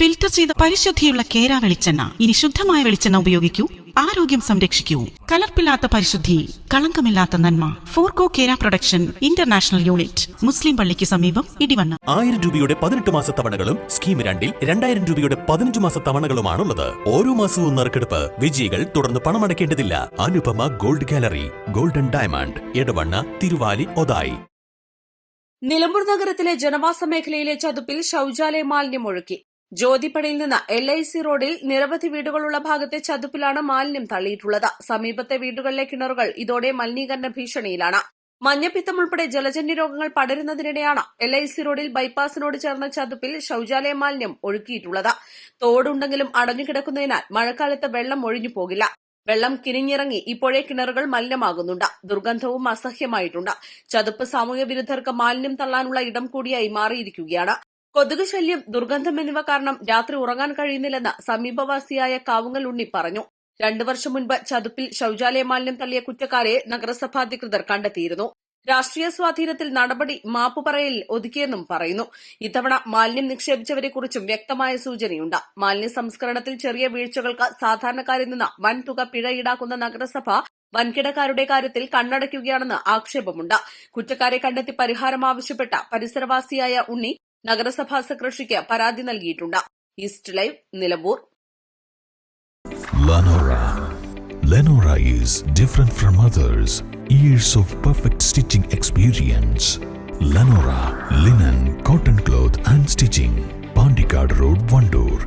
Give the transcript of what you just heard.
Filter ചെയ്ത പരിശുദ്ധിയുള്ള കേര വെളിച്ചെണ്ണ. ഇനി ശുദ്ധമായ വെളിച്ചെണ്ണ ഉപയോഗിക്കൂ, ആരോഗ്യം സംരക്ഷിക്കൂ. കലർപ്പില്ലാത്ത പരിശുദ്ധി, കളങ്കമില്ലാത്ത നന്മ. ഫോർകോ കേര പ്രൊഡക്ഷൻ ഇന്റർനാഷണൽ യൂണിറ്റ്, മുസ്ലിം പള്ളിക്ക് സമീപം, ഇടിവണ്ണ. 1000 രൂപയുടെ 18 മാസ തവണകളും സ്കീം 2-ൽ 2000 രൂപയുടെ 15 മാസ തവണകളുമാണുള്ളത്. ഓരോ മാസവും നറുക്കെടുപ്പ്. വിജയികൾ തുടർന്ന് പണമടയ്ക്കേണ്ടതില്ല. Anupama gold gallery, golden diamond, Edavanna, Thiruvali, Othayi. Nilambur നഗരത്തിലെ ജനവാസ മേഖലയിലെ ചതുപ്പിൽ ശൌചാലയ മാലിന്യം ഒഴുക്കി. ജ്യോതിപ്പടിയിൽ നിന്ന് LIC റോഡിൽ നിരവധി വീടുകളുള്ള ഭാഗത്തെ ചതുപ്പിലാണ് മാലിന്യം തള്ളിയിട്ടുള്ളത്. സമീപത്തെ വീടുകളിലെ കിണറുകൾ ഇതോടെ മലിനീകരണ ഭീഷണിയിലാണ്. മഞ്ഞപ്പിത്തം ഉൾപ്പെടെ ജലജന്യ രോഗങ്ങൾ പടരുന്നതിനിടെയാണ് LIC റോഡിൽ ബൈപ്പാസിനോട് ചേർന്ന ചതുപ്പിൽ ശൌചാലയ മാലിന്യം ഒഴുക്കിയിട്ടുള്ളത്. തോടുണ്ടെങ്കിലും അടഞ്ഞുകിടക്കുന്നതിനാൽ മഴക്കാലത്ത് വെള്ളം ഒഴിഞ്ഞു പോകില്ല. വെള്ളം കിനിഞ്ഞിറങ്ങി ഇപ്പോഴേ കിണറുകൾ മലിനമാകുന്നുണ്ട്. ദുർഗന്ധവും അസഹ്യമായിട്ടുണ്ട്. ചതുപ്പ് സാമൂഹ്യ വിരുദ്ധർക്ക് മാലിന്യം തള്ളാനുള്ള ഇടം കൂടിയായി മാറിയിരിക്കുകയാണ്. കൊതുക് ശല്യം, ദുർഗന്ധം എന്നിവ കാരണം രാത്രി ഉറങ്ങാൻ കഴിയുന്നില്ലെന്ന് സമീപവാസിയായ കാവുങ്ങൽ ഉണ്ണി പറഞ്ഞു. 2 വർഷം മുൻപ് ചതുപ്പിൽ ശൌചാലയ മാലിന്യം തള്ളിയ കുറ്റക്കാരെ നഗരസഭാ അധികൃതർ കണ്ടെത്തിയിരുന്നു. രാഷ്ട്രീയ സ്വാധീനത്തിൽ നടപടി മാപ്പ് പറയലിൽ ഒതുക്കിയെന്നും പറയുന്നു. ഇത്തവണ മാലിന്യം നിക്ഷേപിച്ചവരെക്കുറിച്ചും വ്യക്തമായ സൂചനയുണ്ട്. മാലിന്യ സംസ്കരണത്തിൽ ചെറിയ വീഴ്ചകൾക്ക് സാധാരണക്കാരിൽ നിന്ന് വൻ തുക പിഴ ഈടാക്കുന്ന നഗരസഭ വൻകിടക്കാരുടെ കാര്യത്തിൽ കണ്ണടയ്ക്കുകയാണെന്ന് ആക്ഷേപമുണ്ട്. കുറ്റക്കാരെ കണ്ടെത്തി പരിഹാരം ആവശ്യപ്പെട്ട പരിസരവാസിയായ ഉണ്ണി നഗരസഭാ സെക്രട്ടറിക്ക് പരാതി നൽകിയിട്ടുണ്ട്. East live, Nilambur. Lenora is different from others. Years of perfect stitching experience. Lenora linen, cotton cloth and stitching. Pandikad Road, Vandoor.